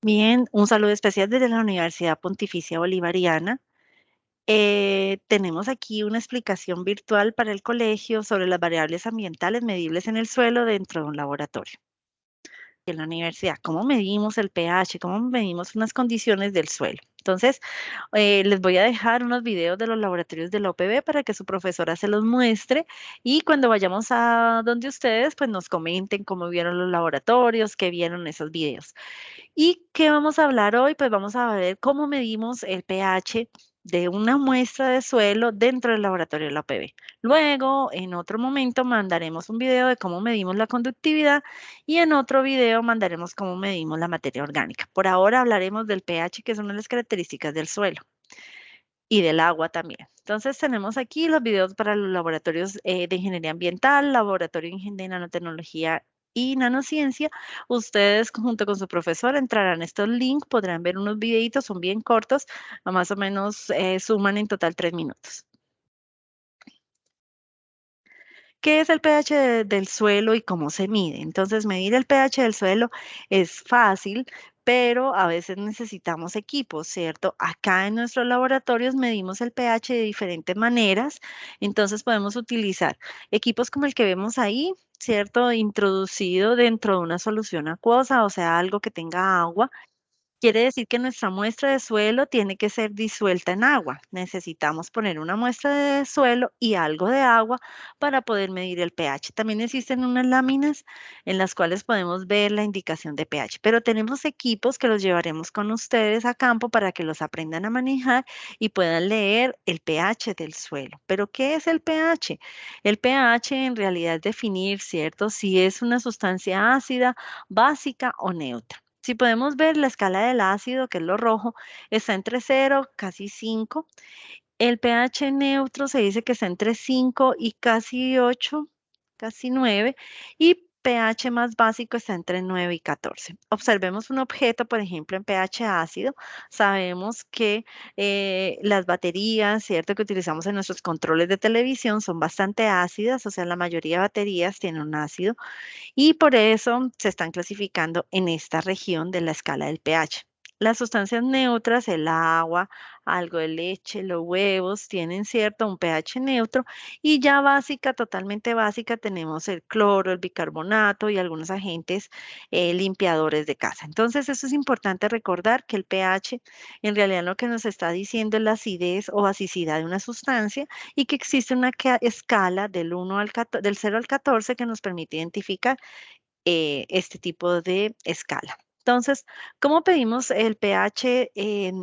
Bien, un saludo especial desde la Universidad Pontificia Bolivariana. Tenemos aquí una explicación virtual para el colegio sobre las variables ambientales medibles en el suelo dentro de un laboratorio. En la universidad, ¿cómo medimos el pH? ¿Cómo medimos unas condiciones del suelo? Entonces, les voy a dejar unos videos de los laboratorios de la OPB para que su profesora se los muestre y cuando vayamos a donde ustedes, pues nos comenten cómo vieron los laboratorios, qué vieron en esos videos. ¿Y qué vamos a hablar hoy? Pues vamos a ver cómo medimos el pH de una muestra de suelo dentro del laboratorio de la UPB. Luego, en otro momento, mandaremos un video de cómo medimos la conductividad y en otro video mandaremos cómo medimos la materia orgánica. Por ahora hablaremos del pH, que es una de las características del suelo y del agua también. Entonces tenemos aquí los videos para los laboratorios de ingeniería ambiental, laboratorio de nanotecnología y nanociencia. Ustedes junto con su profesor entrarán a estos links, podrán ver unos videitos, son bien cortos, más o menos suman en total 3 minutos. ¿Qué es el pH del suelo y cómo se mide? Entonces, medir el pH del suelo es fácil, pero a veces necesitamos equipos, ¿cierto? Acá en nuestros laboratorios medimos el pH de diferentes maneras, entonces podemos utilizar equipos como el que vemos ahí, ¿cierto? Introducido dentro de una solución acuosa, o sea, algo que tenga agua. Quiere decir que nuestra muestra de suelo tiene que ser disuelta en agua. Necesitamos poner una muestra de suelo y algo de agua para poder medir el pH. También existen unas láminas en las cuales podemos ver la indicación de pH, pero tenemos equipos que los llevaremos con ustedes a campo para que los aprendan a manejar y puedan leer el pH del suelo. ¿Pero qué es el pH? El pH en realidad es definir, ¿cierto? Si es una sustancia ácida, básica o neutra. Si podemos ver la escala del ácido, que es lo rojo, está entre 0, casi 5. El pH neutro se dice que está entre 5 y casi 8, casi 9. Y pH más básico está entre 9 y 14. Observemos un objeto, por ejemplo, en pH ácido. Sabemos que las baterías, ¿cierto? Que utilizamos en nuestros controles de televisión son bastante ácidas, o sea, la mayoría de baterías tienen un ácido y por eso se están clasificando en esta región de la escala del pH. Las sustancias neutras, el agua, algo de leche, los huevos, tienen cierto un pH neutro y ya básica, totalmente básica, tenemos el cloro, el bicarbonato y algunos agentes limpiadores de casa. Entonces, eso es importante recordar que el pH en realidad lo que nos está diciendo es la acidez o basicidad de una sustancia y que existe una escala del 1 al 14, del 0 al 14 que nos permite identificar este tipo de escala. Entonces, ¿cómo pedimos el pH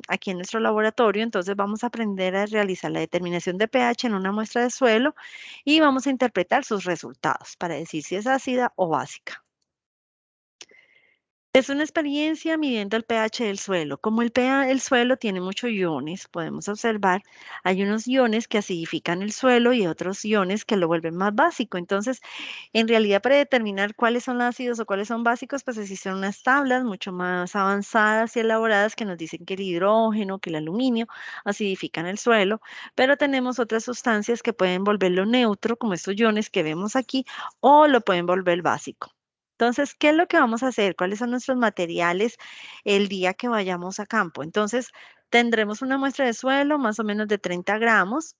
aquí en nuestro laboratorio? Entonces, vamos a aprender a realizar la determinación de pH en una muestra de suelo y vamos a interpretar sus resultados para decir si es ácida o básica. Es una experiencia midiendo el pH del suelo. Como el pH del suelo tiene muchos iones, podemos observar, hay unos iones que acidifican el suelo y otros iones que lo vuelven más básico. Entonces, en realidad, para determinar cuáles son ácidos o cuáles son básicos, pues existen unas tablas mucho más avanzadas y elaboradas que nos dicen que el hidrógeno, que el aluminio acidifican el suelo, pero tenemos otras sustancias que pueden volverlo neutro, como estos iones que vemos aquí, o lo pueden volver básico. Entonces, ¿qué es lo que vamos a hacer? ¿Cuáles son nuestros materiales el día que vayamos a campo? Entonces, tendremos una muestra de suelo más o menos de 30 gramos.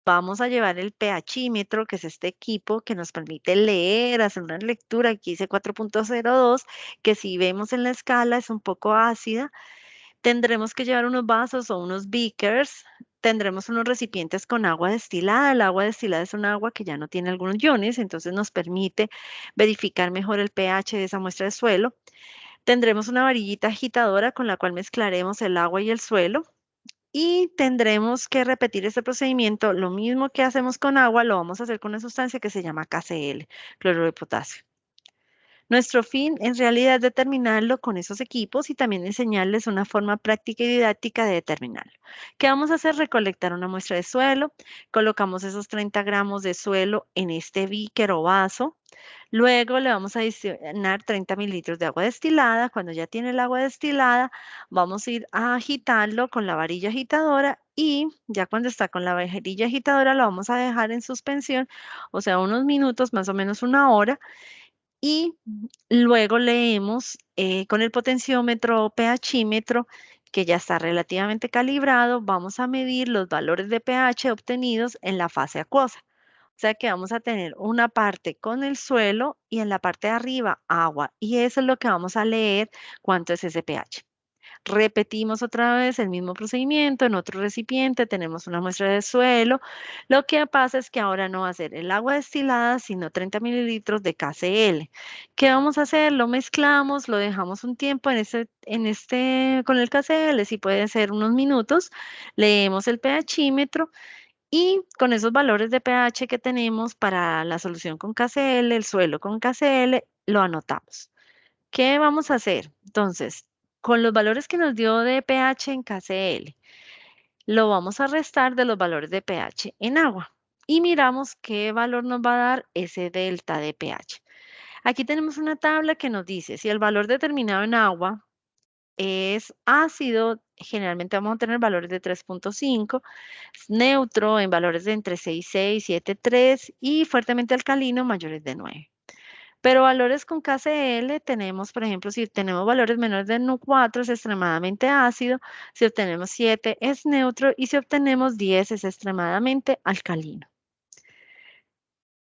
Vamos a llevar el pHímetro, que es este equipo que nos permite leer, hacer una lectura. Aquí dice 4.02, que si vemos en la escala es un poco ácida. Tendremos que llevar unos vasos o unos beakers. Tendremos unos recipientes con agua destilada. El agua destilada es un agua que ya no tiene algunos iones, entonces nos permite verificar mejor el pH de esa muestra de suelo. Tendremos una varillita agitadora con la cual mezclaremos el agua y el suelo. Y tendremos que repetir este procedimiento. Lo mismo que hacemos con agua, lo vamos a hacer con una sustancia que se llama KCl, cloruro de potasio. Nuestro fin en realidad es determinarlo con esos equipos y también enseñarles una forma práctica y didáctica de determinarlo. ¿Qué vamos a hacer? Recolectar una muestra de suelo, colocamos esos 30 gramos de suelo en este beaker o vaso, luego le vamos a adicionar 30 mililitros de agua destilada. Cuando ya tiene el agua destilada, vamos a ir a agitarlo con la varilla agitadora y ya cuando está con la varilla agitadora lo vamos a dejar en suspensión, o sea, unos minutos, más o menos una hora Y luego leemos con el potenciómetro o pHímetro, que ya está relativamente calibrado, vamos a medir los valores de pH obtenidos en la fase acuosa. O sea que vamos a tener una parte con el suelo y en la parte de arriba agua. Y eso es lo que vamos a leer cuánto es ese pH. Repetimos otra vez el mismo procedimiento en otro recipiente, tenemos una muestra de suelo. Lo que pasa es que ahora no va a ser el agua destilada, sino 30 mililitros de KCl. ¿Qué vamos a hacer? Lo mezclamos, lo dejamos un tiempo con el KCl, si puede ser unos minutos. Leemos el pHímetro y con esos valores de pH que tenemos para la solución con KCl, el suelo con KCl, lo anotamos. ¿Qué vamos a hacer? Entonces, con los valores que nos dio de pH en KCl, lo vamos a restar de los valores de pH en agua y miramos qué valor nos va a dar ese delta de pH. Aquí tenemos una tabla que nos dice si el valor determinado en agua es ácido, generalmente vamos a tener valores de 3,5, neutro en valores de entre 6,6 y 7,3 y fuertemente alcalino mayores de 9. Pero valores con KCl tenemos, por ejemplo, si tenemos valores menores de 4 es extremadamente ácido, si obtenemos 7 es neutro y si obtenemos 10 es extremadamente alcalino.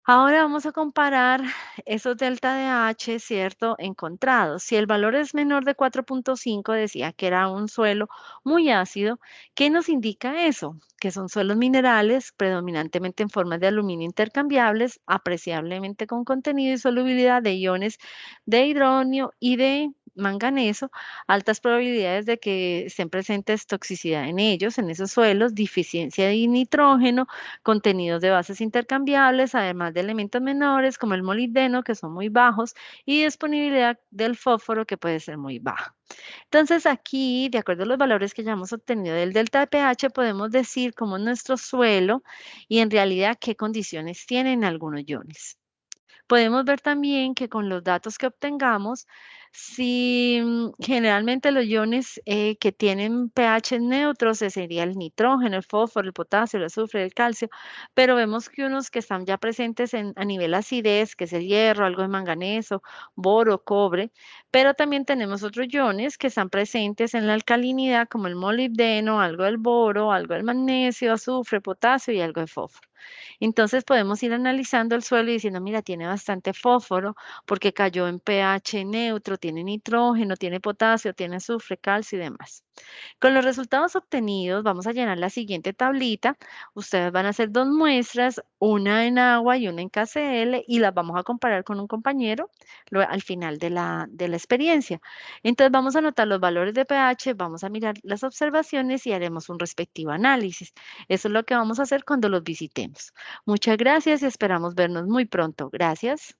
Ahora vamos a comparar esos delta de H, ¿cierto? Encontrados. Si el valor es menor de 4,5, decía que era un suelo muy ácido. ¿Qué nos indica eso? Que son suelos minerales, predominantemente en formas de aluminio intercambiables, apreciablemente con contenido y solubilidad de iones de hidronio y de manganeso, altas probabilidades de que estén presentes toxicidad en ellos, en esos suelos, deficiencia de nitrógeno, contenidos de bases intercambiables, además de elementos menores como el molibdeno, que son muy bajos, y disponibilidad del fósforo, que puede ser muy baja. Entonces aquí, de acuerdo a los valores que ya hemos obtenido del delta de pH, podemos decir cómo es nuestro suelo y en realidad qué condiciones tienen algunos iones. Podemos ver también que con los datos que obtengamos, si generalmente los iones que tienen pH neutros sería el nitrógeno, el fósforo, el potasio, el azufre, el calcio, pero vemos que unos que están ya presentes a nivel acidez, que es el hierro, algo de manganeso, boro, cobre, pero también tenemos otros iones que están presentes en la alcalinidad, como el molibdeno, algo del boro, algo del magnesio, azufre, potasio y algo de fósforo. Entonces podemos ir analizando el suelo y diciendo, mira, tiene bastante fósforo porque cayó en pH neutro, tiene nitrógeno, tiene potasio, tiene azufre, calcio y demás. Con los resultados obtenidos, vamos a llenar la siguiente tablita. Ustedes van a hacer dos muestras, una en agua y una en KCl, y las vamos a comparar con un compañero al final de la experiencia. Entonces vamos a anotar los valores de pH, vamos a mirar las observaciones y haremos un respectivo análisis. Eso es lo que vamos a hacer cuando los visitemos. Muchas gracias y esperamos vernos muy pronto. Gracias.